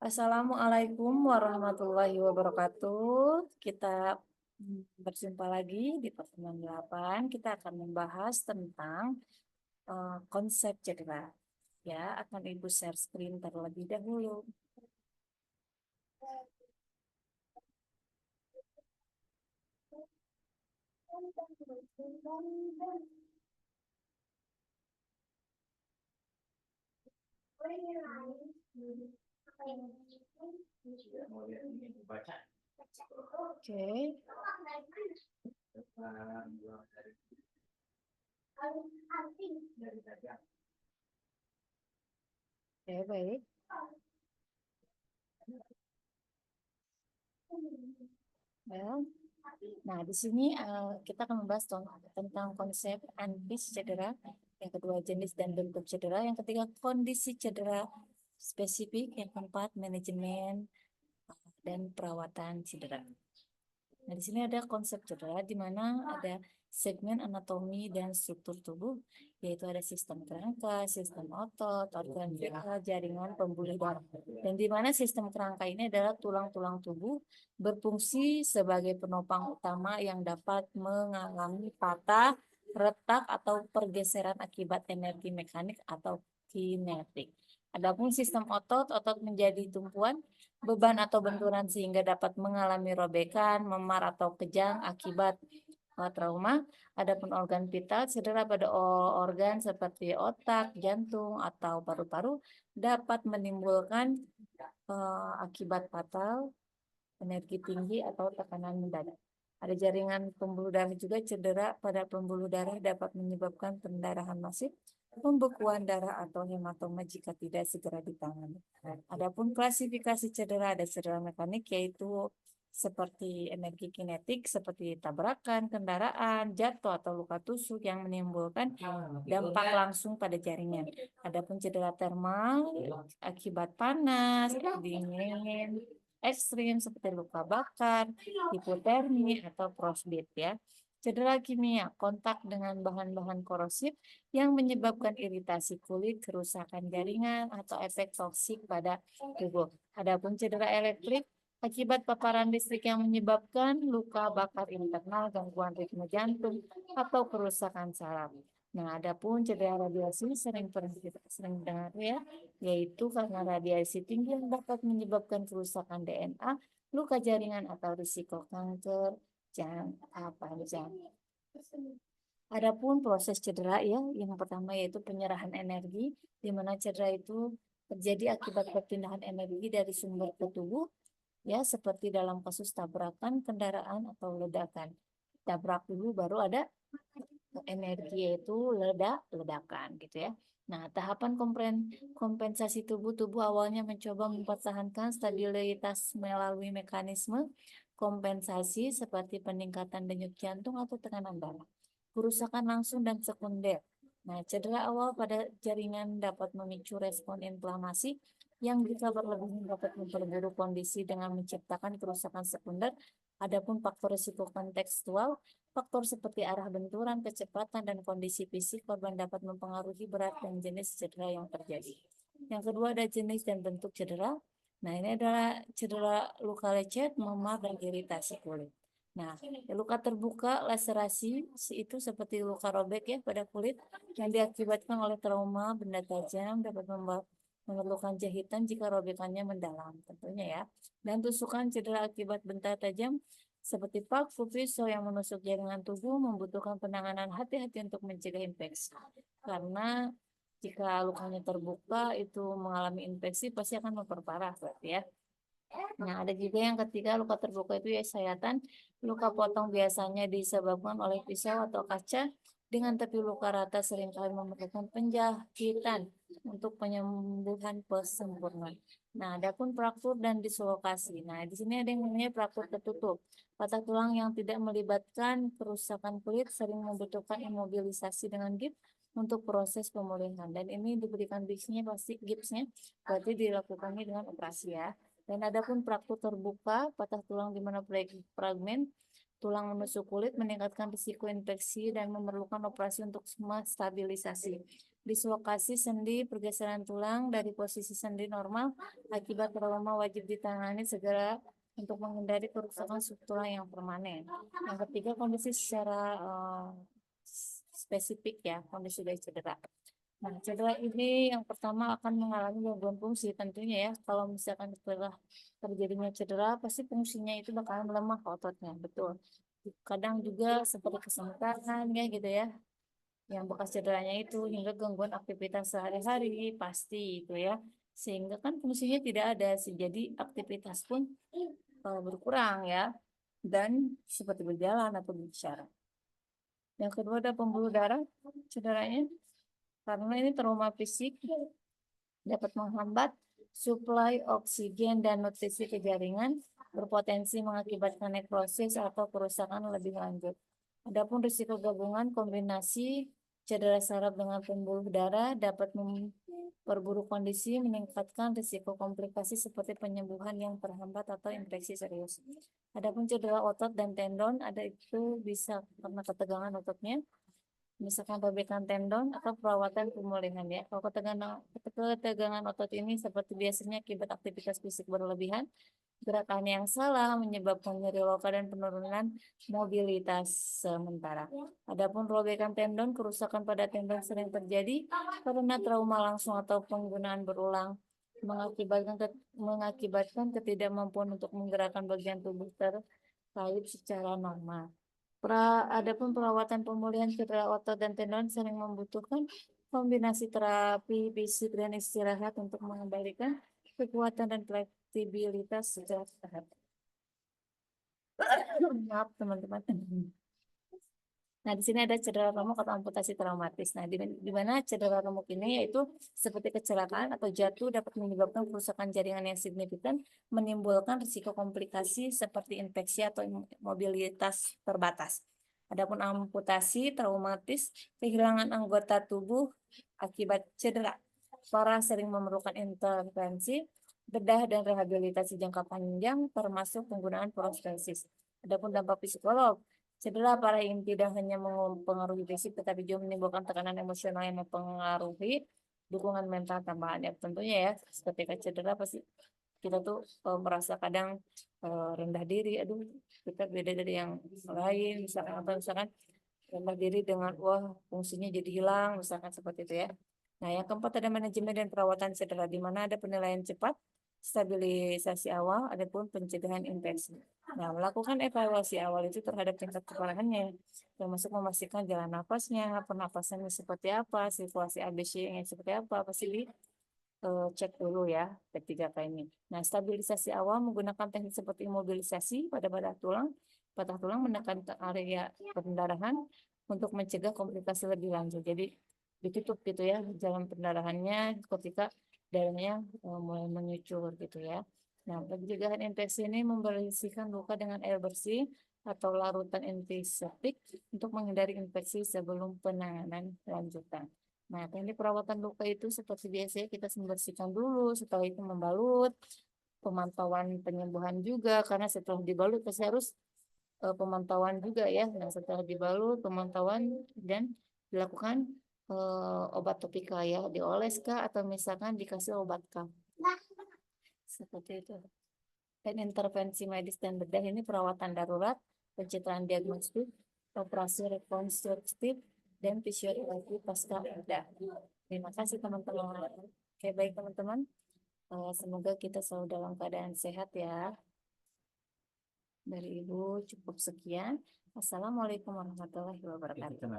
Assalamualaikum warahmatullahi wabarakatuh. Kita berjumpa lagi di pertemuan 8. Kita akan membahas tentang konsep cedera. Ya, akan Ibu share screen terlebih dahulu. Oke. Oke, baik. Ya. Nah, di sini kita akan membahas tentang konsep antis cedera, yang kedua jenis dan bentuk cedera, yang ketiga kondisi cedera spesifik, yang keempat manajemen dan perawatan cedera. Nah, di sini ada konsep cedera di mana ada segmen anatomi dan struktur tubuh, yaitu ada sistem kerangka, sistem otot, organ vital, jaringan pembuluh darah. Dan di mana sistem kerangka ini adalah tulang-tulang tubuh berfungsi sebagai penopang utama yang dapat mengalami patah, retak, atau pergeseran akibat energi mekanik atau kinetik. Adapun sistem otot menjadi tumpuan beban atau benturan sehingga dapat mengalami robekan, memar atau kejang akibat trauma. Adapun organ vital cedera pada organ seperti otak, jantung, atau paru-paru dapat menimbulkan akibat fatal, energi tinggi atau tekanan mendadak. Ada jaringan pembuluh darah juga, cedera pada pembuluh darah dapat menyebabkan pendarahan masif, pembekuan darah atau hematoma jika tidak segera ditangani. Adapun klasifikasi cedera, ada cedera mekanik yaitu seperti energi kinetik seperti tabrakan, kendaraan, jatuh atau luka tusuk yang menimbulkan dampak langsung pada jaringan. Adapun cedera termal akibat panas, dingin, ekstrim seperti luka bakar, hipotermi atau frostbite ya. Cedera kimia, kontak dengan bahan-bahan korosif yang menyebabkan iritasi kulit, kerusakan jaringan, atau efek toksik pada tubuh. Adapun cedera elektrik, akibat paparan listrik yang menyebabkan luka bakar internal, gangguan ritme jantung, atau kerusakan saraf. Nah, adapun cedera radiasi sering dengar ya, yaitu karena radiasi tinggi yang dapat menyebabkan kerusakan DNA, luka jaringan, atau risiko kanker jangka panjang. Adapun proses cedera ya, yang pertama yaitu penyerahan energi, di mana cedera itu terjadi akibat perpindahan energi dari sumber ke tubuh, ya seperti dalam kasus tabrakan kendaraan atau ledakan. Tabrak dulu baru ada energi yaitu ledakan gitu ya. Nah, tahapan kompensasi tubuh awalnya mencoba mempertahankan stabilitas melalui mekanisme kompensasi seperti peningkatan denyut jantung atau tekanan darah, kerusakan langsung dan sekunder. Nah, cedera awal pada jaringan dapat memicu respon inflamasi yang jika berlebihan dapat memperburuk kondisi dengan menciptakan kerusakan sekunder. Adapun faktor risiko kontekstual, faktor seperti arah benturan, kecepatan, dan kondisi fisik korban dapat mempengaruhi berat dan jenis cedera yang terjadi. Yang kedua ada jenis dan bentuk cedera. Nah, ini adalah cedera luka lecet, memar, dan iritasi kulit. Nah, luka terbuka, laserasi, itu seperti luka robek ya pada kulit yang diakibatkan oleh trauma benda tajam dapat memerlukan jahitan jika robekannya mendalam tentunya ya. Dan tusukan cedera akibat benda tajam seperti paku pisau yang menusuk jaringan tubuh membutuhkan penanganan hati-hati untuk mencegah infeksi. Karena jika lukanya terbuka itu mengalami infeksi pasti akan memperparah berarti ya. Nah, ada juga yang ketiga luka terbuka itu ya sayatan. Luka potong biasanya disebabkan oleh pisau atau kaca dengan tepi luka rata seringkali memerlukan penjahitan untuk penyembuhan sempurna. Nah, adapun fraktur dan dislokasi. Nah, di sini ada yang namanya fraktur tertutup. Patah tulang yang tidak melibatkan kerusakan kulit sering membutuhkan imobilisasi dengan gips untuk proses pemulihan. Dan ini diberikan gipsnya berarti dilakukannya dengan operasi ya. Dan adapun fraktur terbuka, patah tulang di mana fragmen tulang menusuk kulit meningkatkan risiko infeksi dan memerlukan operasi untuk stabilisasi. dislokasi sendi, pergeseran tulang dari posisi sendi normal akibat trauma wajib ditangani segera untuk menghindari kerusakan struktural yang permanen. Yang ketiga, kondisi secara spesifik ya, kondisi dari cedera. Nah, cedera ini yang pertama akan mengalami gangguan fungsi tentunya ya. Kalau misalkan setelah terjadinya cedera, pasti fungsinya itu bakalan melemah ototnya, betul. Kadang juga seperti kesemutan ya gitu ya, yang bekas cederanya itu hingga gangguan aktivitas sehari-hari pasti itu ya. Sehingga kan fungsinya tidak ada, jadi aktivitas pun berkurang ya. Dan seperti berjalan atau berbicara. Yang kedua ada pembuluh darah cederanya. Karena ini trauma fisik dapat menghambat suplai oksigen dan nutrisi ke jaringan, berpotensi mengakibatkan nekrosis atau kerusakan lebih lanjut. Adapun risiko gabungan kombinasi cedera saraf dengan pembuluh darah dapat memperburuk kondisi, meningkatkan risiko komplikasi seperti penyembuhan yang terhambat atau infeksi serius. Adapun cedera otot dan tendon, ada itu bisa karena ketegangan ototnya, misalkan robekan tendon atau perawatan pemulihan ya. Kalau ketegangan otot ini seperti biasanya akibat aktivitas fisik berlebihan, gerakan yang salah menyebabkan nyeri loka dan penurunan mobilitas sementara. Adapun robekan tendon, kerusakan pada tendon sering terjadi karena trauma langsung atau penggunaan berulang mengakibatkan ketidakmampuan untuk menggerakkan bagian tubuh terkait secara normal. Adapun perawatan pemulihan cedera otot dan tendon sering membutuhkan kombinasi terapi fisik dan istirahat untuk mengembalikan kekuatan dan fleksibilitas secara bertahap. Maaf teman-teman. Nah, di sini ada cedera remuk atau amputasi traumatis. Nah, di mana cedera remuk ini yaitu seperti kecelakaan atau jatuh dapat menyebabkan kerusakan jaringan yang signifikan, menimbulkan risiko komplikasi seperti infeksi atau mobilitas terbatas. Adapun amputasi traumatis, kehilangan anggota tubuh akibat cedera parah sering memerlukan intervensi bedah dan rehabilitasi jangka panjang termasuk penggunaan prostesis. Adapun dampak psikolog, cedera parah ini tidak hanya mempengaruhi fisik tetapi juga menimbulkan tekanan emosional yang mempengaruhi dukungan mental tambahan. Ya tentunya ya, ketika cedera pasti kita tuh merasa kadang rendah diri, aduh kita beda dari yang lain, misalkan atau misalkan rendah diri dengan wah fungsinya jadi hilang, misalkan seperti itu ya. Nah, yang keempat ada manajemen dan perawatan cedera, di mana ada penilaian cepat, stabilisasi awal, adapun pencegahan infeksi. Nah, melakukan evaluasi awal itu terhadap tingkat keparahannya, termasuk memastikan jalan nafasnya, pernapasannya seperti apa, sirkulasi ABC-nya seperti apa, pasti cek dulu ya P3K ini. Nah, stabilisasi awal menggunakan teknik seperti imobilisasi pada patah tulang menekan ke area pendarahan untuk mencegah komplikasi lebih lanjut. Jadi ditutup gitu ya jalan pendarahannya ketika darahnya mulai menyucur gitu ya. Nah, pencegahan infeksi ini membersihkan luka dengan air bersih atau larutan antiseptik untuk menghindari infeksi sebelum penanganan lanjutan. Nah, teknik perawatan luka itu seperti biasanya kita membersihkan dulu, setelah itu membalut, pemantauan penyembuhan juga, karena setelah dibalut pasti harus pemantauan juga ya. Nah, setelah dibalut, pemantauan dan dilakukan obat topikal ya, dioles kah atau misalkan dikasih obat kah. Seperti itu. Dan intervensi medis dan bedah ini perawatan darurat, pencitraan diagnostik, operasi rekonstruktif, dan fisioterapi pasca bedah. Terima kasih teman-teman. Oke, baik teman-teman. Semoga kita selalu dalam keadaan sehat ya. Dari Ibu cukup sekian. Assalamualaikum warahmatullahi wabarakatuh.